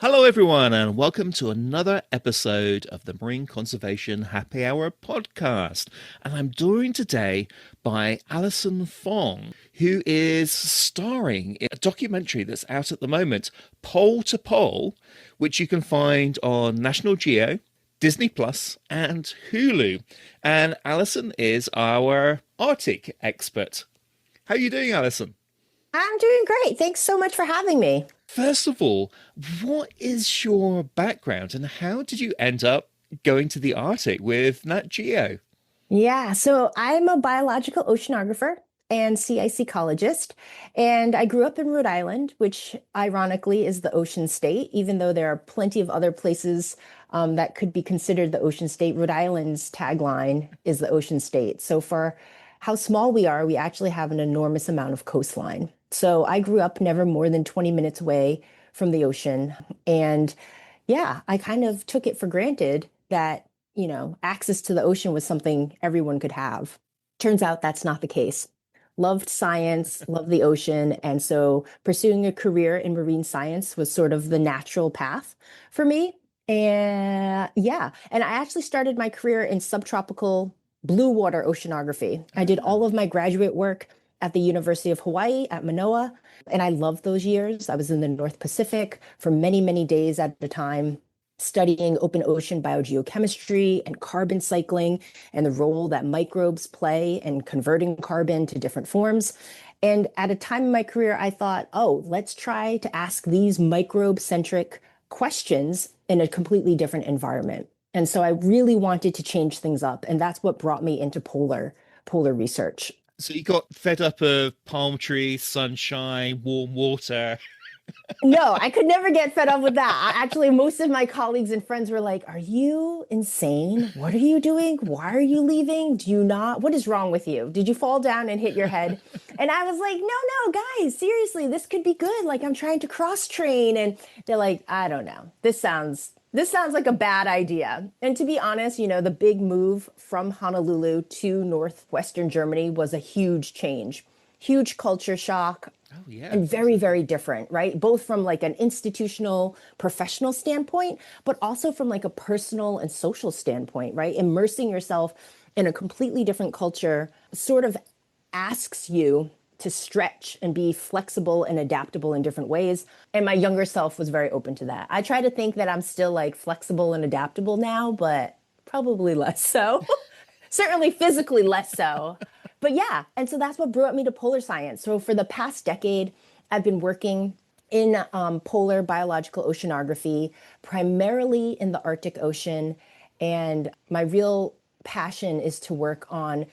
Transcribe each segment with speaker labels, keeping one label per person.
Speaker 1: Hello, everyone, and welcome to another episode of the Marine Conservation Happy Hour podcast. And I'm joined today by Allison Fong, who is starring in a documentary that's out at the moment, Pole to Pole, which you can find on National Geo, Disney Plus, and Hulu. And Allison is our Arctic expert. How are you doing, Allison?
Speaker 2: I'm doing great. Thanks so much for having me.
Speaker 1: First of all, what is your background and how did you end up going to the Arctic with Nat Geo?
Speaker 2: Yeah, so I'm a biological oceanographer and sea ice ecologist, and I grew up in Rhode Island, which ironically is the ocean state, even though there are plenty of other places that could be considered the ocean state. Rhode Island's tagline is the ocean state. So for how small we are, we actually have an enormous amount of coastline. So I grew up never more than 20 minutes away from the ocean. And yeah, I kind of took it for granted that, access to the ocean was something everyone could have. Turns out that's not the case. Loved science, loved the ocean. And so pursuing a career in marine science was sort of the natural path for me. And yeah, and I actually started my career in subtropical blue water oceanography. I did all of my graduate work at the University of Hawaii at Manoa, and I loved those years. I was in the North Pacific for many, many days at a time, studying open ocean biogeochemistry and carbon cycling and the role that microbes play in converting carbon to different forms. And at a time in my career, I thought, oh, let's try to ask these microbe-centric questions in a completely different environment. And so I really wanted to change things up. And that's what brought me into polar research.
Speaker 1: So you got fed up of palm trees, sunshine, warm water.
Speaker 2: No, I could never get fed up with that. Actually, most of my colleagues and friends were like, "Are you insane? What are you doing? Why are you leaving? Do you not? What is wrong with you? Did you fall down and hit your head?" And I was like, "No, no, guys, seriously, this could be good. Like I'm trying to cross train." And they're like, "I don't know. This sounds like a bad idea." And to be honest, the big move from Honolulu to northwestern Germany was a huge change, huge culture shock,
Speaker 1: Oh, yeah,
Speaker 2: and very, very different, right? Both from like an institutional, professional standpoint, but also from like a personal and social standpoint, right? Immersing yourself in a completely different culture sort of asks you to stretch and be flexible and adaptable in different ways. And my younger self was very open to that. I try to think that I'm still like flexible and adaptable now, but probably less so. Certainly physically less so. But yeah, and so that's what brought me to polar science. So for the past decade, I've been working in polar biological oceanography, primarily in the Arctic Ocean. And my real passion is to work on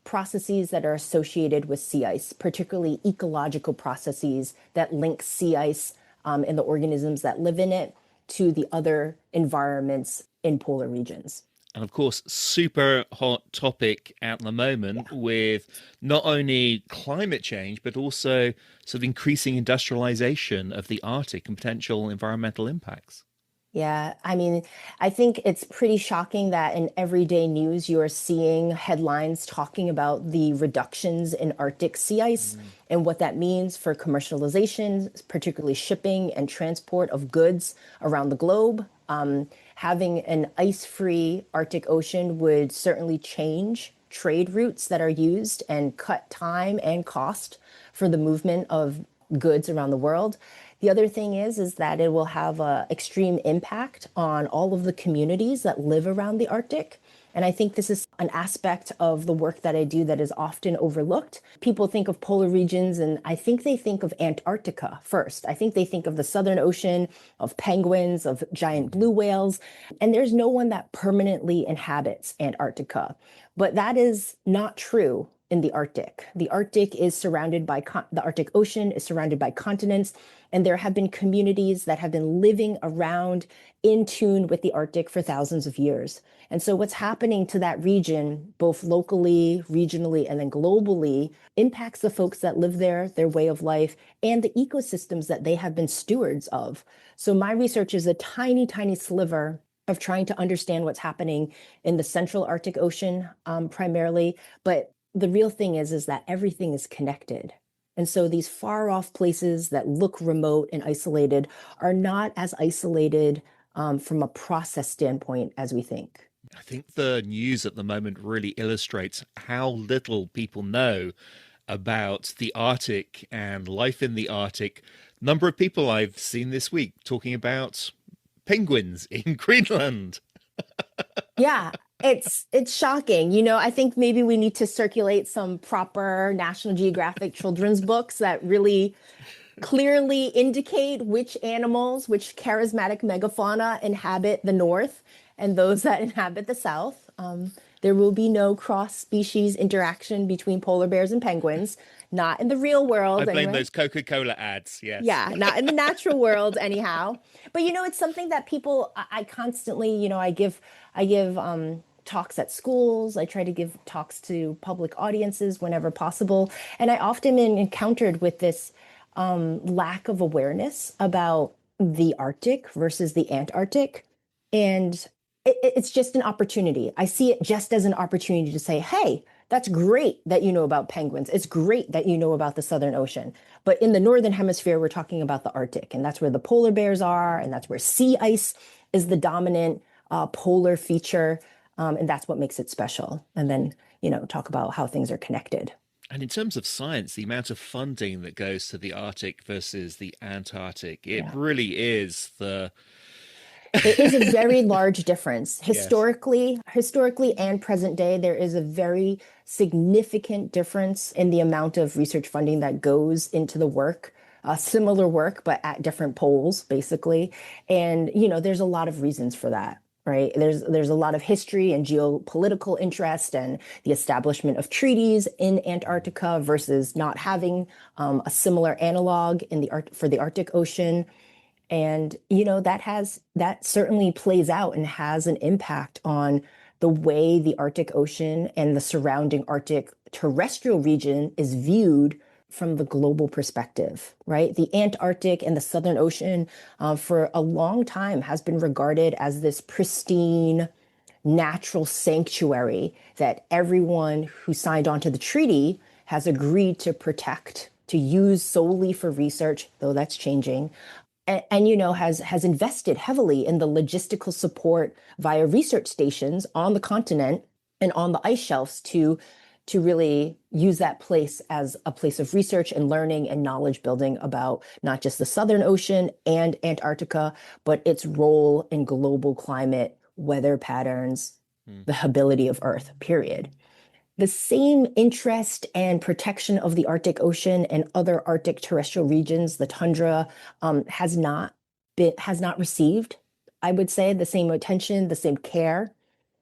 Speaker 2: processes that are associated with sea ice, particularly ecological processes that link sea ice and the organisms that live in it to the other environments in polar regions.
Speaker 1: and of course, super hot topic at the moment
Speaker 2: Yeah.
Speaker 1: with not only climate change, but also sort of increasing industrialization of the Arctic and potential environmental impacts.
Speaker 2: Yeah, I mean, I think it's pretty shocking that in everyday news you're seeing headlines talking about the reductions in Arctic sea ice
Speaker 1: Mm.
Speaker 2: and what that means for commercialization, particularly shipping and transport of goods around the globe. Having an ice-free Arctic Ocean would certainly change trade routes that are used and cut time and cost for the movement of goods around the world. The other thing is that it will have a extreme impact on all of the communities that live around the Arctic. And I think this is an aspect of the work that I do that is often overlooked. People think of polar regions, and I think they think of Antarctica first. I think they think of the Southern Ocean, of penguins, of giant blue whales. And there's no one that permanently inhabits Antarctica. But that is not true in the Arctic. The Arctic is surrounded by the Arctic Ocean is surrounded by continents, and there have been communities that have been living around in tune with the Arctic for thousands of years. And so what's happening to that region, both locally, regionally, and then globally, impacts the folks that live there, their way of life, and the ecosystems that they have been stewards of. So my research is a tiny, tiny sliver of trying to understand what's happening in the central Arctic Ocean, primarily. But the real thing is that everything is connected. And so these far off places that look remote and isolated are not as isolated from a process standpoint as we think.
Speaker 1: I think the news at the moment really illustrates how little people know about the Arctic and life in the Arctic. Number of people I've seen this week talking about penguins in Greenland.
Speaker 2: Yeah, it's shocking. I think maybe we need to circulate some proper National Geographic children's books that really clearly indicate which animals, which charismatic megafauna inhabit the north and those that inhabit the south. There will be no cross-species interaction between polar bears and penguins, not in the real
Speaker 1: I
Speaker 2: world
Speaker 1: blame
Speaker 2: anyway.
Speaker 1: those Coca-Cola ads, yes.
Speaker 2: Yeah, not in the natural world anyhow. But it's something that people I constantly, I give talks at schools. I try to give talks to public audiences whenever possible. And I often am encountered with this lack of awareness about the Arctic versus the Antarctic. And it's just an opportunity. I see it just as an opportunity to say, hey, that's great that you know about penguins. It's great that you know about the Southern Ocean. But in the Northern Hemisphere, we're talking about the Arctic, and that's where the polar bears are, and that's where sea ice is the dominant polar feature. And that's what makes it special. And then, talk about how things are connected.
Speaker 1: And in terms of science, the amount of funding that goes to the Arctic versus the Antarctic, it
Speaker 2: Yeah.
Speaker 1: really is the
Speaker 2: It is a very large difference.
Speaker 1: yes.
Speaker 2: Historically and present day, there is a very significant difference in the amount of research funding that goes into the work, similar work, but at different poles, basically. And, there's a lot of reasons for that. Right. There's a lot of history and geopolitical interest and the establishment of treaties in Antarctica versus not having a similar analog in for the Arctic Ocean. And, that certainly plays out and has an impact on the way the Arctic Ocean and the surrounding Arctic terrestrial region is viewed from the global perspective, right? The Antarctic and the Southern Ocean, for a long time has been regarded as this pristine natural sanctuary that everyone who signed on to the treaty has agreed to protect, to use solely for research, though that's changing, and has invested heavily in the logistical support via research stations on the continent and on the ice shelves to really use that place as a place of research and learning and knowledge building about not just the Southern Ocean and Antarctica, but its role in global climate, weather patterns, the habitability of Earth, period. The same interest and protection of the Arctic Ocean and other Arctic terrestrial regions, the tundra, has not received, I would say, the same attention, the same care,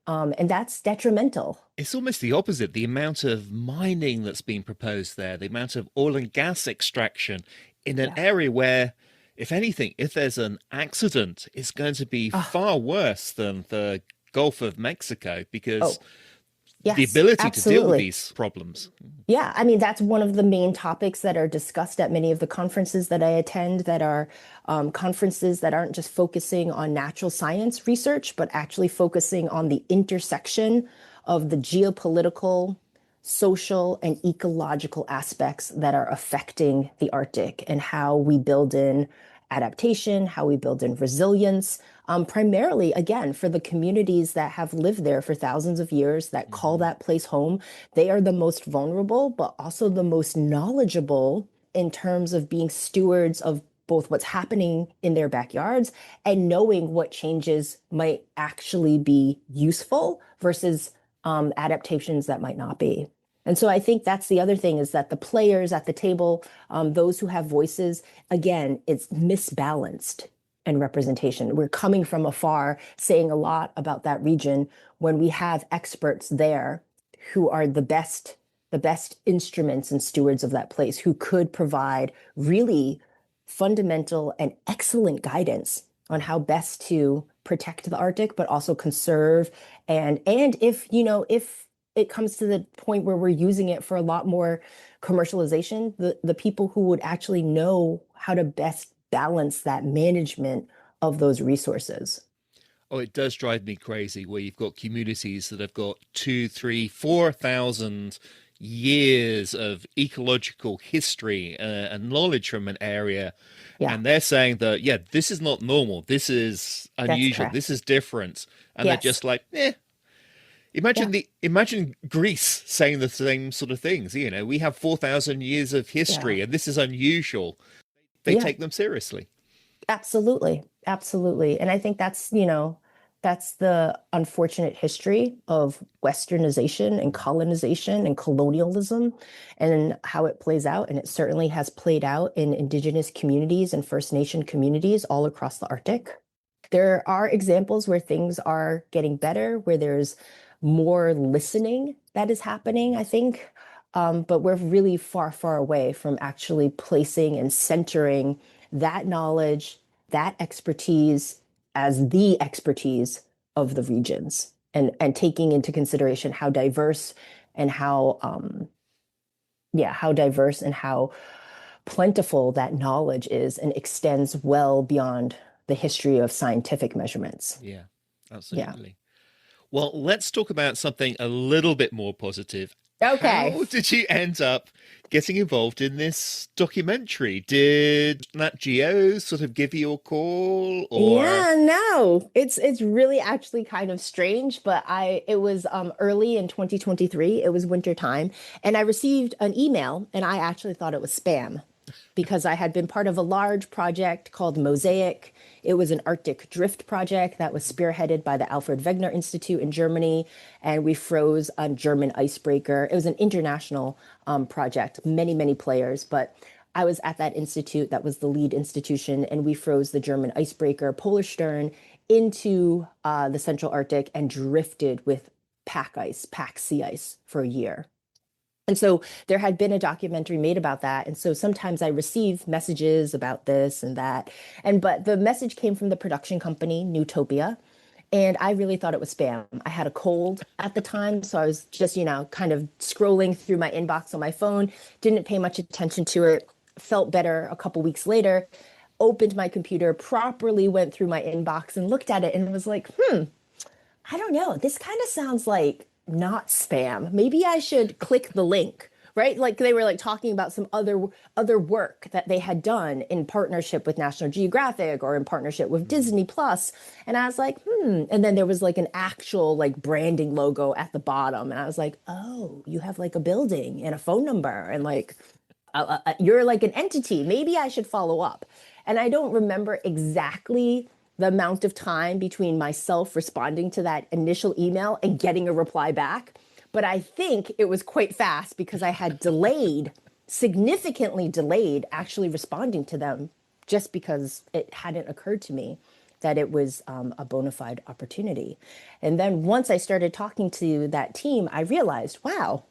Speaker 2: and that's detrimental.
Speaker 1: It's almost the opposite. The amount of mining that's been proposed there, the amount of oil and gas extraction in an
Speaker 2: Yeah.
Speaker 1: area where, if anything, if there's an accident, it's going to be
Speaker 2: Ah,
Speaker 1: far worse than the Gulf of Mexico because
Speaker 2: oh,
Speaker 1: the
Speaker 2: yes,
Speaker 1: ability to deal with
Speaker 2: absolutely.
Speaker 1: these problems.
Speaker 2: Yeah, I mean, that's one of the main topics that are discussed at many of the conferences that I attend, that are conferences that aren't just focusing on natural science research, but actually focusing on the intersection of the geopolitical, social, and ecological aspects that are affecting the Arctic and how we build in adaptation, how we build in resilience, primarily, again, for the communities that have lived there for thousands of years, that call
Speaker 1: Mhm.
Speaker 2: that place home. They are the most vulnerable, but also the most knowledgeable in terms of being stewards of both what's happening in their backyards and knowing what changes might actually be useful versus adaptations that might not be. And so I think that's the other thing, is that the players at the table, those who have voices, again, it's misbalanced in representation. We're coming from afar, saying a lot about that region when we have experts there who are the best instruments and stewards of that place, who could provide really fundamental and excellent guidance on how best to protect the Arctic, but also conserve. And if it comes to the point where we're using it for a lot more commercialization, the people who would actually know how to best balance that management of those resources.
Speaker 1: Oh, it does drive me crazy where you've got communities that have got two, three, 4,000 years of ecological history and knowledge from an area,
Speaker 2: Yeah,
Speaker 1: and they're saying that, yeah, this is not normal, this is
Speaker 2: that's
Speaker 1: unusual, this
Speaker 2: correct.
Speaker 1: is different, and they're
Speaker 2: Yes.
Speaker 1: just like, eh.
Speaker 2: Yeah.
Speaker 1: Imagine Greece saying the same sort of things. You know, we have 4,000 years of
Speaker 2: Yeah.
Speaker 1: history, and this is unusual. They
Speaker 2: Yeah.
Speaker 1: take them seriously.
Speaker 2: Absolutely. Absolutely. And I think that's the unfortunate history of westernization and colonization and colonialism and how it plays out. And it certainly has played out in indigenous communities and First Nation communities all across the Arctic. There are examples where things are getting better, where there's more listening that is happening, I think. But we're really far, far away from actually placing and centering that knowledge, that expertise as the expertise of the regions and taking into consideration how diverse and how diverse and how plentiful that knowledge is and extends well beyond the history of scientific measurements.
Speaker 1: Yeah,
Speaker 2: Yeah.
Speaker 1: absolutely. Well, let's talk about something a little bit more positive.
Speaker 2: Okay.
Speaker 1: How did you end up getting involved in this documentary? Did Nat Geo sort of give you a call, or?
Speaker 2: Yeah, no. It's really actually kind of strange, but I it was early in 2023. It was winter time, and I received an email and I actually thought it was spam because I had been part of a large project called Mosaic. It was an Arctic drift project that was spearheaded by the Alfred Wegener Institute in Germany, and we froze a German icebreaker. It was an international project, many, many players, but I was at that institute, that was the lead institution, and we froze the German icebreaker Polar Stern into the Central Arctic and drifted with pack sea ice for a year. And so there had been a documentary made about that. And so sometimes I receive messages about this and that. But the message came from the production company, Newtopia. And I really thought it was spam. I had a cold at the time. So I was just, kind of scrolling through my inbox on my phone, didn't pay much attention to it, felt better a couple weeks later, opened my computer, properly went through my inbox and looked at it and was like, I don't know. This kind of sounds like not spam. Maybe I should click the link, right? Like they were like talking about some other work that they had done in partnership with National Geographic or in partnership with Disney Plus. And I was like, And then there was like an actual like branding logo at the bottom. And I was like, oh, you have like a building and a phone number and like you're like an entity. Maybe I should follow up. And I don't remember exactly the amount of time between myself responding to that initial email and getting a reply back. But I think it was quite fast because I had significantly delayed actually responding to them just because it hadn't occurred to me that it was a bona fide opportunity. And then once I started talking to that team, I realized, wow,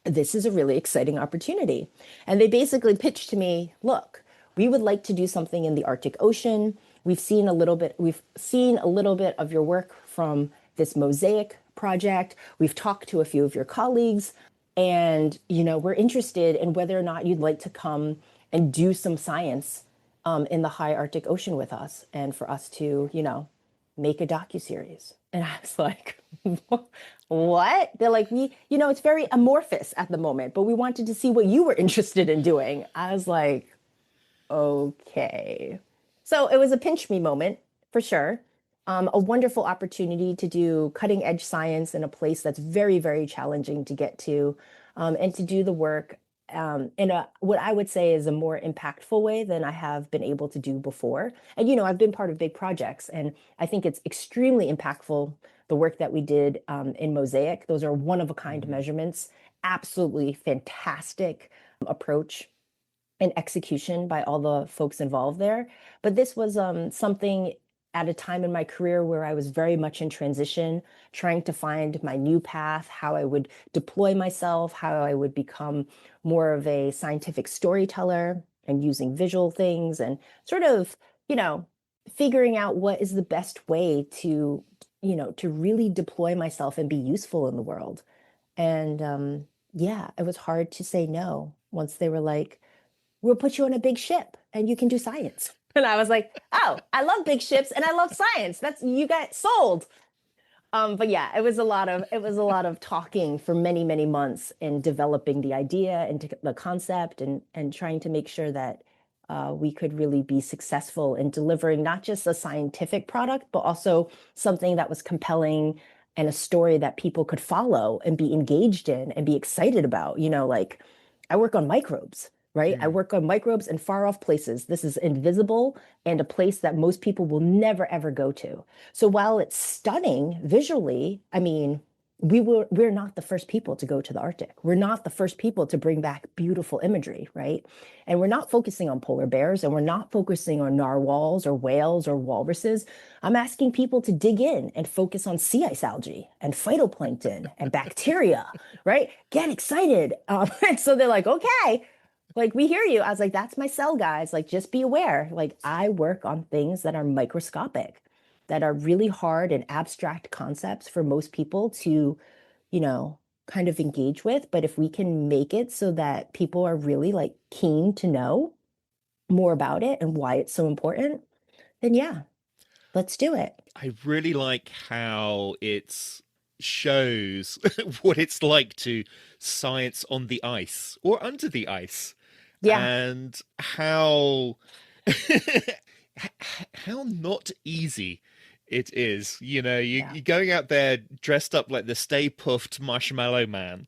Speaker 2: this is a really exciting opportunity. And they basically pitched to me, look, we would like to do something in the Arctic Ocean. We've seen a little bit of your work from this Mosaic project. We've talked to a few of your colleagues and we're interested in whether or not you'd like to come and do some science in the high Arctic Ocean with us and for us to, make a docuseries. And I was like, what? They're like, it's very amorphous at the moment, but we wanted to see what you were interested in doing. I was like, okay. So it was a pinch me moment for sure. A wonderful opportunity to do cutting edge science in a place that's very, very challenging to get to, and to do the work in what I would say is a more impactful way than I have been able to do before. And I've been part of big projects, and I think it's extremely impactful the work that we did in Mosaic. Those are one of a kind
Speaker 1: Mhm.
Speaker 2: measurements, absolutely fantastic approach and execution by all the folks involved there. But this was something at a time in my career where I was very much in transition, trying to find my new path, how I would deploy myself, how I would become more of a scientific storyteller and using visual things and sort of, you know, figuring out what is the best way to really deploy myself and be useful in the world. And yeah, it was hard to say no once they were like, we'll put you on a big ship and you can do science. And I was like, oh, I love big ships and I love science. That's you got sold. But yeah, it was a lot of talking for many, many months and developing the idea and the concept and trying to make sure that we could really be successful in delivering not just a scientific product, but also something that was compelling and a story that people could follow and be engaged in and be excited about. Like I work on microbes, right? I
Speaker 1: Mm.
Speaker 2: work on microbes in far off places. This is invisible and a place that most people will never ever go to. So while it's stunning visually, I mean, we're not the first people to go to the Arctic. We're not the first people to bring back beautiful imagery, right? And we're not focusing on polar bears and we're not focusing on narwhals or whales or walruses. I'm asking people to dig in and focus on sea ice algae and phytoplankton and bacteria, right? Get excited. And so they're like, okay, like we hear you. I was like, that's my cell, guys. Like, just be aware. Like, I work on things that are microscopic, that are really hard and abstract concepts for most people to, you know, kind of engage with. But if we can make it so that people are really like keen to know more about it and why it's so important, then yeah, let's do it.
Speaker 1: I really like how it shows what it's like to science on the ice or under the ice,
Speaker 2: Yeah.
Speaker 1: and how how not easy it is.
Speaker 2: Yeah.
Speaker 1: You're going out there dressed up like the Stay Puffed Marshmallow Man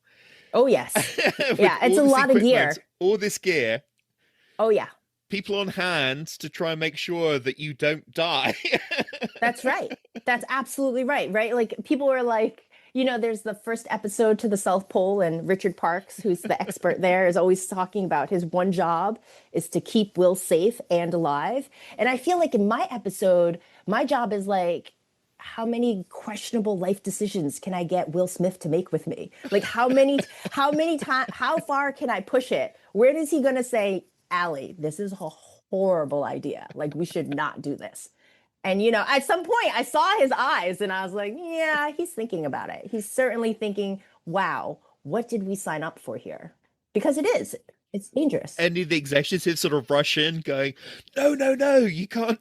Speaker 2: Oh, yes.
Speaker 1: with
Speaker 2: Yeah. It's
Speaker 1: all
Speaker 2: a
Speaker 1: this
Speaker 2: lot of
Speaker 1: equipment,
Speaker 2: gear.
Speaker 1: all this gear,
Speaker 2: Oh, yeah.
Speaker 1: people on hand to try and make sure that you don't die.
Speaker 2: That's right. That's absolutely right. Right. Like people were like, there's the first episode to the South Pole, and Richard Parks, who's the expert there, is always talking about his one job is to keep Will safe and alive. And I feel like in my episode, my job is like, how many questionable life decisions can I get Will Smith to make with me? Like how many times, how far can I push it? Where is he going to say, Allie, this is a horrible idea. Like we should not do this. And at some point I saw his eyes and I was like, yeah, he's thinking about it. He's certainly thinking, wow, what did we sign up for here? Because it's dangerous.
Speaker 1: Any of the executives sort of rush in going, no, no, no, you can't.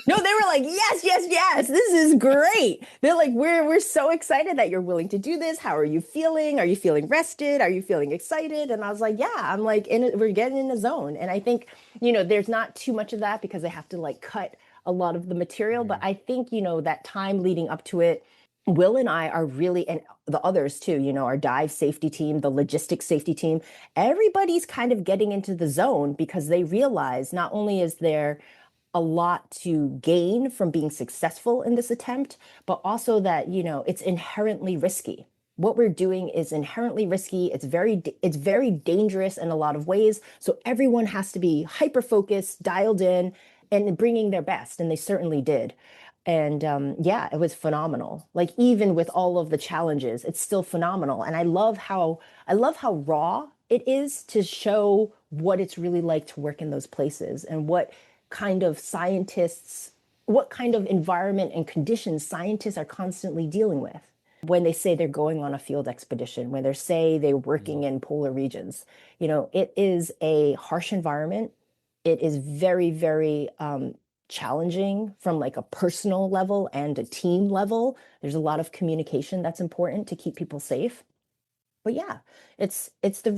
Speaker 2: No, they were like, yes, yes, yes, this is great. They're like, we're so excited that you're willing to do this. How are you feeling? Are you feeling rested? Are you feeling excited? And I was like, yeah, I'm like in it, we're getting in the zone. And I think, there's not too much of that because they have to like cut a lot of the material. But
Speaker 1: Mm.
Speaker 2: I think, that time leading up to it, Will and I are really, and the others too, our dive safety team, the logistics safety team, everybody's kind of getting into the zone because they realize not only is there a lot to gain from being successful in this attempt, but also that, it's inherently risky. What we're doing is inherently risky. It's very dangerous in a lot of ways. So everyone has to be hyper focused, dialed in, and bringing their best, and they certainly did. And yeah, it was phenomenal. Like even with all of the challenges, it's still phenomenal. And I love how raw it is to show what it's really like to work in those places and kind of scientists, what kind of environment and conditions scientists are constantly dealing with when they say they're going on a field expedition, when they say they're working
Speaker 1: Mm.
Speaker 2: in polar regions. It is a harsh environment. It is very, very challenging from like a personal level and a team level. There's a lot of communication that's important to keep people safe. But yeah, it's the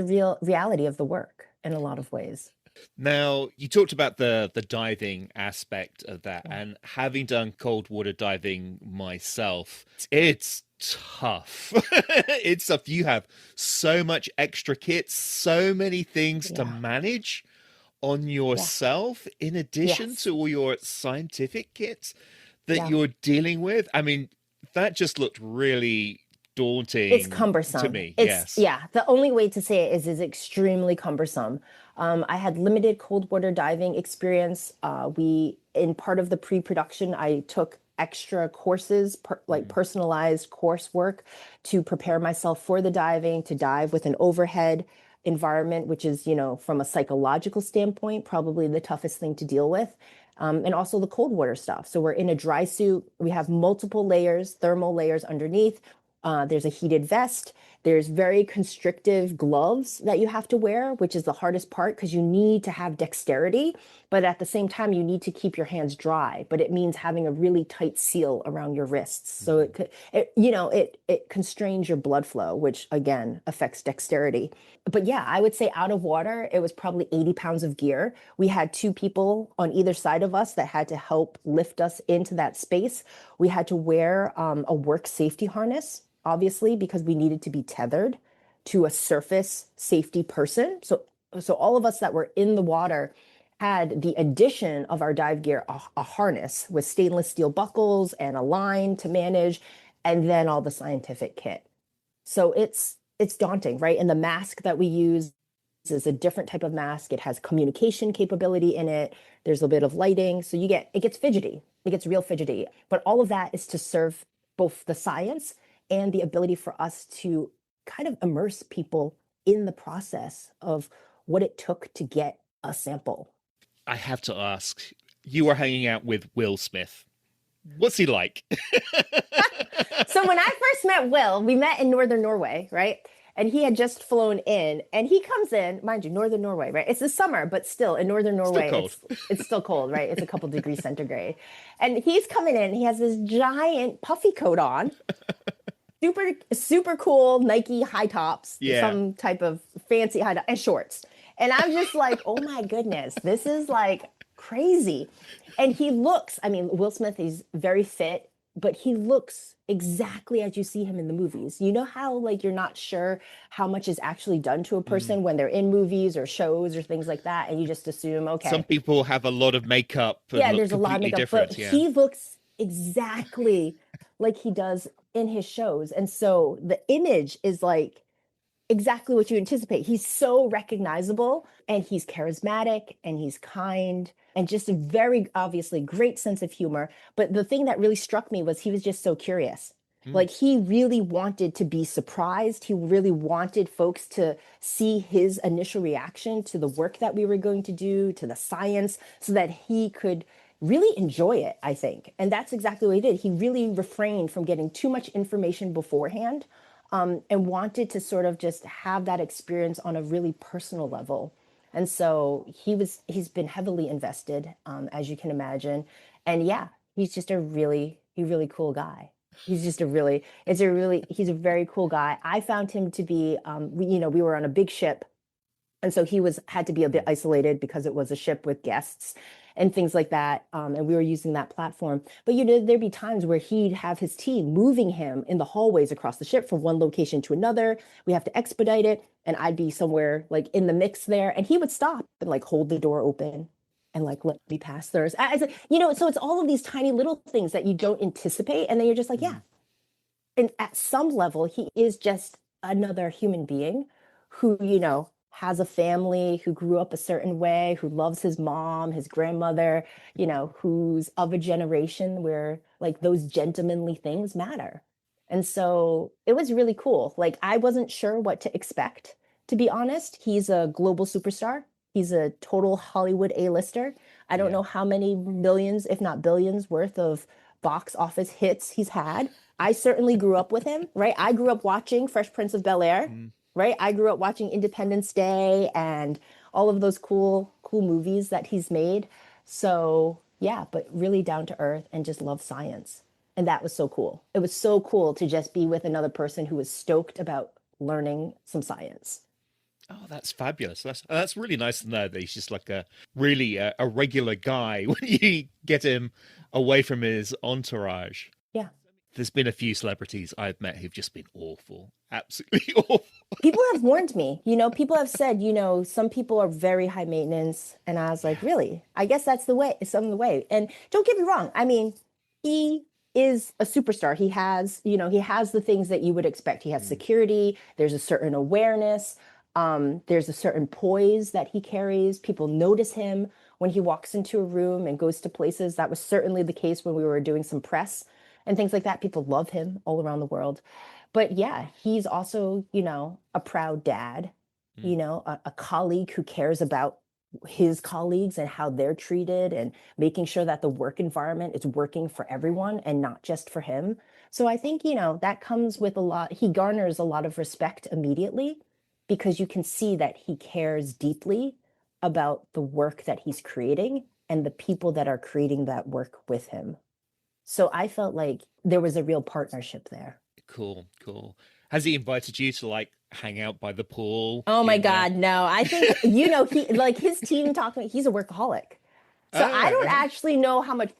Speaker 2: real reality of the work in a lot of ways.
Speaker 1: Now, you talked about the diving aspect of that,
Speaker 2: Yeah.
Speaker 1: and having done cold water diving myself, it's tough. It's tough. You have so much extra kit, so many things to
Speaker 2: Yeah.
Speaker 1: manage on
Speaker 2: Yeah.
Speaker 1: yourself, in addition
Speaker 2: Yes.
Speaker 1: to all your scientific kits that
Speaker 2: Yeah.
Speaker 1: you're dealing with. I mean, that just looked really
Speaker 2: It's
Speaker 1: daunting to
Speaker 2: cumbersome.
Speaker 1: me.
Speaker 2: It's
Speaker 1: Yes.
Speaker 2: yeah, the only way to say it is extremely cumbersome. I had limited cold water diving experience. We in part of the pre-production, I took extra courses, like
Speaker 1: Mm.
Speaker 2: personalized coursework to prepare myself for the diving, to dive with an overhead environment, which is, from a psychological standpoint, probably the toughest thing to deal with. And also the cold water stuff. So we're in a dry suit. We have multiple layers, thermal layers underneath. There's a heated vest, There's very constrictive gloves that you have to wear, which is the hardest part because you need to have dexterity, but at the same time, you need to keep your hands dry. But it means having a really tight seal around your wrists. So it could, it constrains your blood flow, which again affects dexterity. But yeah, I would say out of water, it was probably 80 pounds of gear. We had two people on either side of us that had to help lift us into that space. We had to wear a work safety harness, obviously, because we needed to be tethered to a surface safety person. So all of us that were in the water had the addition of our dive gear, a harness with stainless steel buckles and a line to manage, and then all the scientific kit. So it's daunting, right? And the mask that we use is a different type of mask. It has communication capability in it. There's a bit of lighting. So it gets fidgety. It gets real fidgety. But all of that is to serve both the science and the ability for us to kind of immerse people in the process of what it took to get a sample.
Speaker 1: I have to ask, you were hanging out with Will Smith. What's he like?
Speaker 2: So when I first met Will, we met in northern Norway, right? And he had just flown in, and he comes in, mind you, northern Norway, right? It's the summer, but still in northern Norway,
Speaker 1: Still cold.
Speaker 2: it's still cold, right? It's a couple degrees centigrade. And he's coming in, he has this giant puffy coat on, super cool Nike high tops,
Speaker 1: Yeah.
Speaker 2: some type of fancy high top, and shorts. And I'm just like, oh my goodness, this is like crazy. And he looks, I mean, Will Smith, he's very fit, but he looks exactly as you see him in the movies. You know how like you're not sure how much is actually done to a person when they're in movies or shows or things like that, and you just assume, okay.
Speaker 1: Some people have a lot of makeup and
Speaker 2: Yeah,
Speaker 1: look
Speaker 2: there's a lot of
Speaker 1: completely
Speaker 2: makeup,
Speaker 1: different.
Speaker 2: but
Speaker 1: Yeah.
Speaker 2: he looks exactly like he does in his shows. And so the image is like exactly what you anticipate. He's so recognizable, and he's charismatic, and he's kind, and just a very obviously great sense of humor. But the thing that really struck me was he was just so curious. Like he really wanted to be surprised. He really wanted folks to see his initial reaction to the work that we were going to do, to the science, so that he could really enjoy it, I think. And that's exactly what he did. He really refrained from getting too much information beforehand, and wanted to sort of just have that experience on a really personal level. And so he's been heavily invested, as you can imagine. And yeah, he's just a really cool guy. He's a very cool guy. I found him to be, we were on a big ship, and so he had to be a bit isolated because it was a ship with guests and things like that. And we were using that platform. But there'd be times where he'd have his team moving him in the hallways across the ship from one location to another. We have to expedite it, and I'd be somewhere like in the mix there, and he would stop and like hold the door open and like let me pass theirs. So it's all of these tiny little things that you don't anticipate, and then you're just like, yeah. And at some level, he is just another human being who, has a family, who grew up a certain way, who loves his mom, his grandmother, who's of a generation where like those gentlemanly things matter. And so it was really cool. Like I wasn't sure what to expect, to be honest. He's a global superstar. He's a total Hollywood A-lister. I don't know how many millions, if not billions, worth of box office hits he's had. I certainly grew up with him, right? I grew up watching Fresh Prince of Bel-Air, right? I grew up watching Independence Day and all of those cool movies that he's made. So yeah, but really down to earth and just love science. And that was so cool. It was so cool to just be with another person who was stoked about learning some science.
Speaker 1: Oh, that's fabulous. That's really nice to know that he's just like a really a regular guy when you get him away from his entourage.
Speaker 2: Yeah.
Speaker 1: There's been a few celebrities I've met who've just been awful, absolutely awful.
Speaker 2: People have warned me, people have said, some people are very high maintenance. And I was like, really? I guess that's the way, some of the way. And don't get me wrong. I mean, he is a superstar. He has, he has the things that you would expect. He has security. There's a certain awareness. There's a certain poise that he carries. People notice him when he walks into a room and goes to places. That was certainly the case when we were doing some press and things like that. People love him all around the world. But yeah, he's also, a proud dad, a colleague who cares about his colleagues and how they're treated and making sure that the work environment is working for everyone and not just for him. So I think, that comes with a lot, he garners a lot of respect immediately because you can see that he cares deeply about the work that he's creating and the people that are creating that work with him. So I felt like there was a real partnership there.
Speaker 1: Cool, cool. Has he invited you to like hang out by the pool
Speaker 2: Oh my
Speaker 1: in
Speaker 2: God, no. I think, he like his team talking, he's a workaholic. So I don't
Speaker 1: uh,
Speaker 2: actually know how much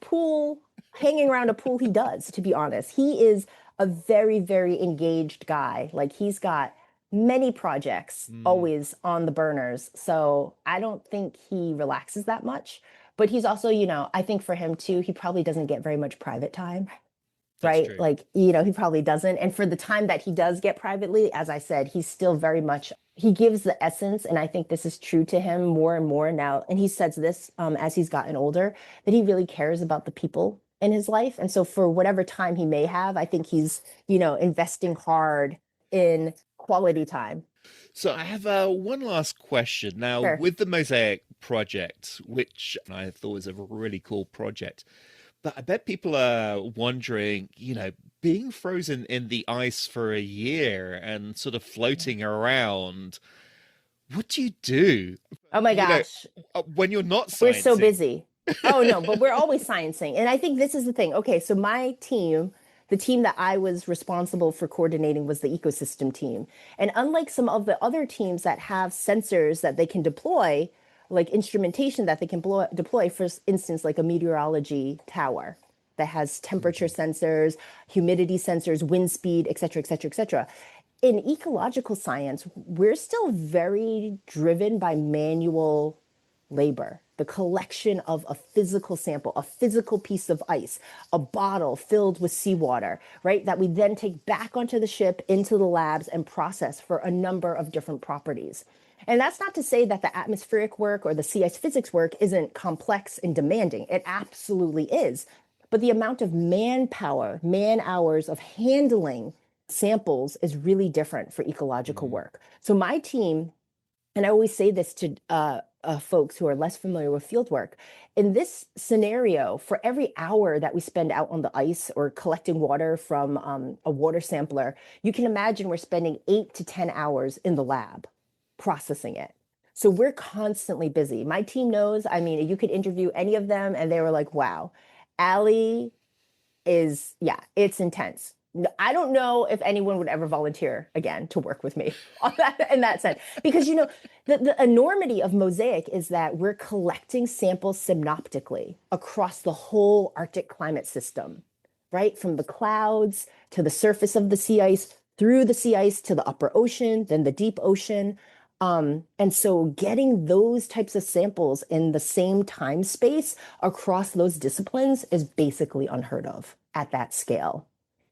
Speaker 2: hanging around a pool he does, to be honest. He is a very, very engaged guy. Like he's got many projects
Speaker 1: mm,
Speaker 2: always on the burners. So I don't think he relaxes that much. But he's also, I think for him too, he probably doesn't get very much private time,
Speaker 1: that's
Speaker 2: right?
Speaker 1: true.
Speaker 2: Like, he probably doesn't. And for the time that he does get privately, as I said, he's still very much, he gives the essence. And I think this is true to him more and more now. And he says this as he's gotten older, that he really cares about the people in his life. And so for whatever time he may have, I think he's, investing hard in quality time.
Speaker 1: So I have one last question. Now,
Speaker 2: Sure.
Speaker 1: with the Mosaic project, which I thought was a really cool project, but I bet people are wondering, being frozen in the ice for a year and sort of floating around, what do you do?
Speaker 2: Oh my
Speaker 1: You know,
Speaker 2: gosh.
Speaker 1: when you're not
Speaker 2: We're so
Speaker 1: sciencing?
Speaker 2: busy. Oh no, but we're always sciencing. And I think this is the thing. Okay, so my team, the team that I was responsible for coordinating was the ecosystem team. And unlike some of the other teams that have sensors that they can deploy, like instrumentation that they can deploy, for instance, like a meteorology tower that has temperature
Speaker 1: Mhm.
Speaker 2: sensors, humidity sensors, wind speed, et cetera, et cetera, et cetera. In ecological science, we're still very driven by manual labor, the collection of a physical sample, a physical piece of ice, a bottle filled with seawater, right? That we then take back onto the ship into the labs and process for a number of different properties. And that's not to say that the atmospheric work or the sea ice physics work isn't complex and demanding. It absolutely is. But the amount of manpower, man hours of handling samples is really different for ecological
Speaker 1: Mm,
Speaker 2: work. So my team, and I always say this to folks who are less familiar with field work, in this scenario, for every hour that we spend out on the ice or collecting water from a water sampler, you can imagine we're spending 8 to 10 hours in the lab processing it. So we're constantly busy. My team knows, I mean, you could interview any of them and they were like, wow, Allie is, yeah, it's intense. I don't know if anyone would ever volunteer again to work with me on that in that sense. Because the enormity of Mosaic is that we're collecting samples synoptically across the whole Arctic climate system, right? From the clouds to the surface of the sea ice, through the sea ice to the upper ocean, then the deep ocean. And so getting those types of samples in the same time space across those disciplines is basically unheard of at that scale.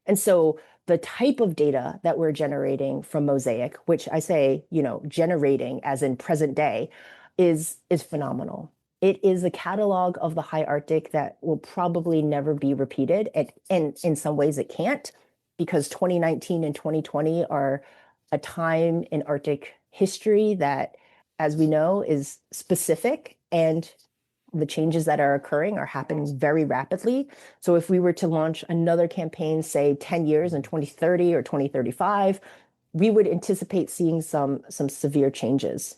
Speaker 2: And so the type of data that we're generating from Mosaic, which I say, generating as in present day, is phenomenal. It is a catalog of the high Arctic that will probably never be repeated. And in some ways it can't, because 2019 and 2020 are a time in Arctic history that, as we know, is specific, and the changes that are occurring are happening very rapidly. So if we were to launch another campaign, say 10 years in
Speaker 1: mm.
Speaker 2: 2030 or 2035, we would anticipate seeing some severe changes,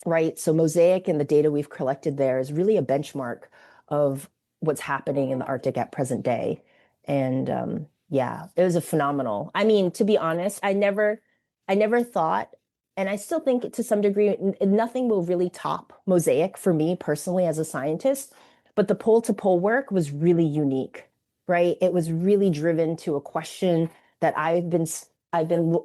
Speaker 2: right? So Mosaic and the data we've collected there is really a benchmark of what's happening in the Arctic at present day. And yeah, it was a phenomenal. I mean, to be honest, I never thought, and I still think to some degree, nothing will really top Mosaic for me personally as a scientist. But the pole to pole work was really unique, right? It was really driven to a question that I've been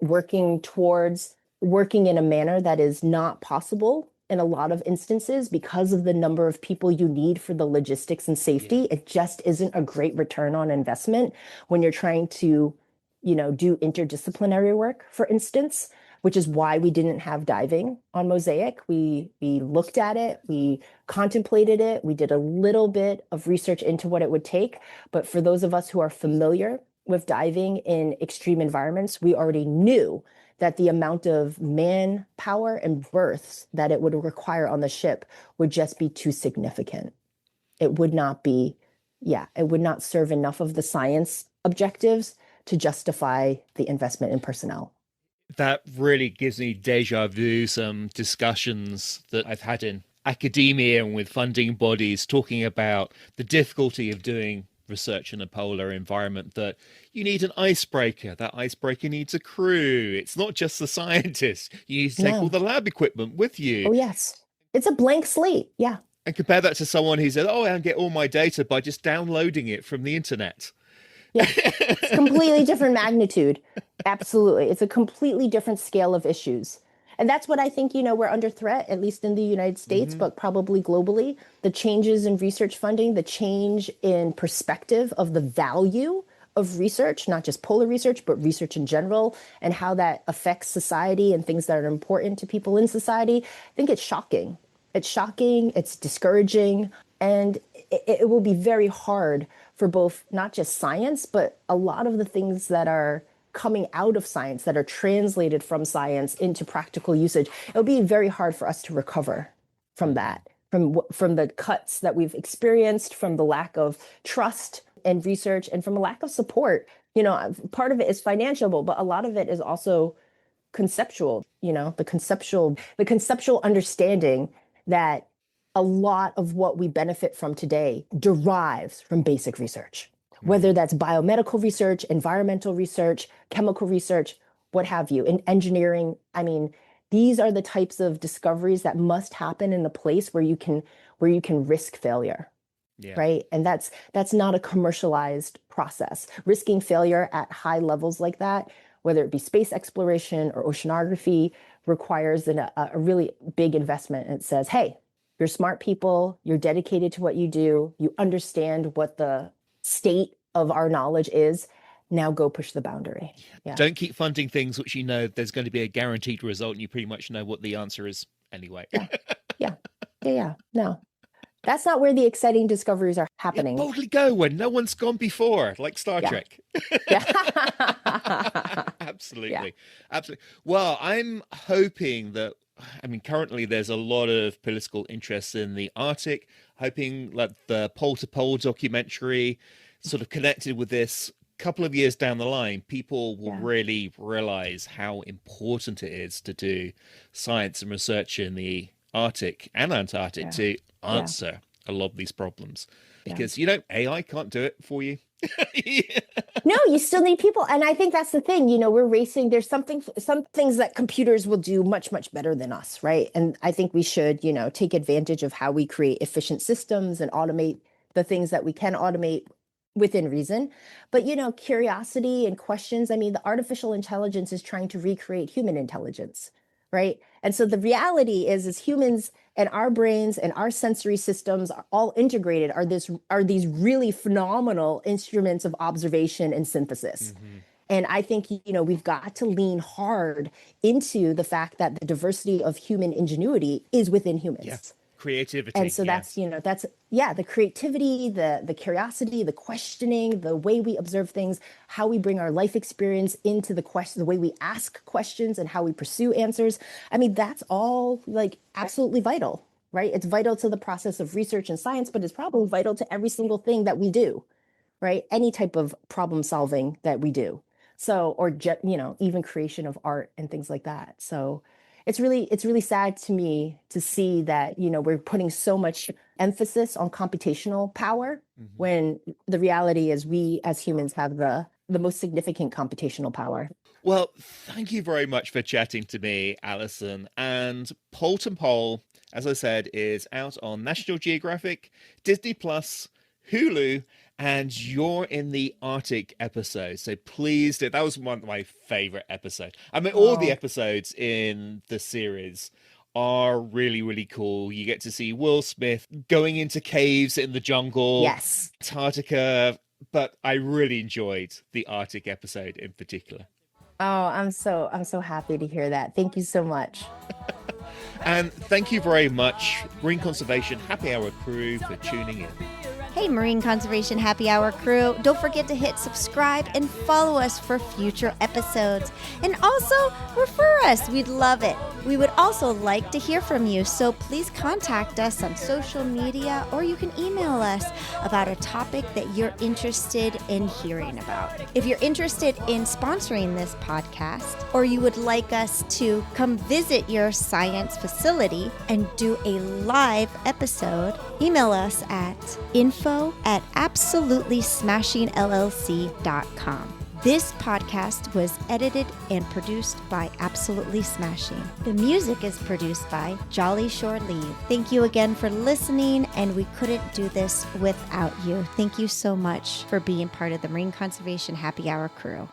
Speaker 2: working towards, working in a manner that is not possible in a lot of instances because of the number of people you need for the logistics and
Speaker 1: Yeah.
Speaker 2: safety. It just isn't a great return on investment when you're trying to, do interdisciplinary work, for instance, which is why we didn't have diving on Mosaic. We looked at it, we contemplated it, we did a little bit of research into what it would take. But for those of us who are familiar with diving in extreme environments, we already knew that the amount of manpower and berths that it would require on the ship would just be too significant. It would not be, it would not serve enough of the science objectives to justify the investment in personnel.
Speaker 1: That really gives me deja vu, some discussions that I've had in academia and with funding bodies talking about the difficulty of doing research in a polar environment, that you need an icebreaker. That icebreaker needs a crew. It's not just the scientists. You need to take all the lab equipment with you.
Speaker 2: Oh, yes. It's a blank slate. Yeah.
Speaker 1: And compare that to someone who said, oh, I can get all my data by just downloading it from the internet.
Speaker 2: Yeah, it's completely different magnitude. Absolutely. It's a completely different scale of issues. And that's what I think, we're under threat, at least in the United States, but probably globally. The changes in research funding, the change in perspective of the value of research, not just polar research, but research in general, and how that affects society and things that are important to people in society. I think it's shocking. It's shocking, it's discouraging, and it will be very hard for both not just science, but a lot of the things that are coming out of science, that are translated from science into practical usage. It'll be very hard for us to recover from that, from the cuts that we've experienced, from the lack of trust in research, and from a lack of support. Part of it is financial, but a lot of it is also conceptual, the conceptual understanding that a lot of what we benefit from today derives from basic research, whether that's biomedical research, environmental research, chemical research, what have you, in engineering. I mean, these are the types of discoveries that must happen in a place where you can risk failure. Yeah. Right. And that's not a commercialized process. Risking failure at high levels like that, whether it be space exploration or oceanography, requires a really big investment. And it says, hey, you're smart people, you're dedicated to what you do, you understand what the state of our knowledge is. Now go push the boundary.
Speaker 1: Yeah. Don't keep funding things which there's going to be a guaranteed result and you pretty much know what the answer is anyway.
Speaker 2: Yeah. No. That's not where the exciting discoveries are happening.
Speaker 1: Boldly go where no one's gone before, like Star Trek. Absolutely. Well, I'm hoping that, currently there's a lot of political interest in the Arctic, hoping that the Pole to Pole documentary sort of connected with this. Couple of years down the line, people will really realize how important it is to do science and research in the Arctic and Antarctic to answer a lot of these problems, because AI can't do it for you.
Speaker 2: No, you still need people. And I think that's the thing, we're racing. There's some things that computers will do much, much better than us, right? And I think we should, take advantage of how we create efficient systems and automate the things that we can automate within reason. But, curiosity and questions, the artificial intelligence is trying to recreate human intelligence, right? And so the reality is, as humans and our brains and our sensory systems are all integrated, are these really phenomenal instruments of observation and synthesis. And I think, we've got to lean hard into the fact that the diversity of human ingenuity is within humans.
Speaker 1: Yeah. Creativity.
Speaker 2: And so that's the creativity, the curiosity, the questioning, the way we observe things, how we bring our life experience into the way we ask questions and how we pursue answers. That's all absolutely vital, right? It's vital to the process of research and science, but it's probably vital to every single thing that we do, right? Any type of problem solving that we do. So, or even creation of art and things like that. So it's really sad to me to see that, we're putting so much emphasis on computational power when the reality is we as humans have the most significant computational power.
Speaker 1: Well, thank you very much for chatting to me, Allison. And Pole to Pole, as I said, is out on National Geographic, Disney Plus, Hulu, and you're in the Arctic episode. So please do. That was one of my favorite episodes. All the episodes in the series are really, really cool. You get to see Will Smith going into caves in the jungle.
Speaker 2: Yes.
Speaker 1: Antarctica. But I really enjoyed the Arctic episode in particular.
Speaker 2: Oh, I'm so happy to hear that. Thank you so much.
Speaker 1: And thank you very much, Marine Conservation Happy Hour crew, for tuning in.
Speaker 3: Hey, Marine Conservation Happy Hour crew. Don't forget to hit subscribe and follow us for future episodes. And also, refer us. We'd love it. We would also like to hear from you, so please contact us on social media, or you can email us about a topic that you're interested in hearing about. If you're interested in sponsoring this podcast, or you would like us to come visit your science facility and do a live episode, email us at info@absolutelysmashingllc.com. This podcast was edited and produced by Absolutely Smashing. The music is produced by Jolly Shore Leave. Thank you again for listening, and we couldn't do this without you. Thank you so much for being part of the Marine Conservation Happy Hour crew.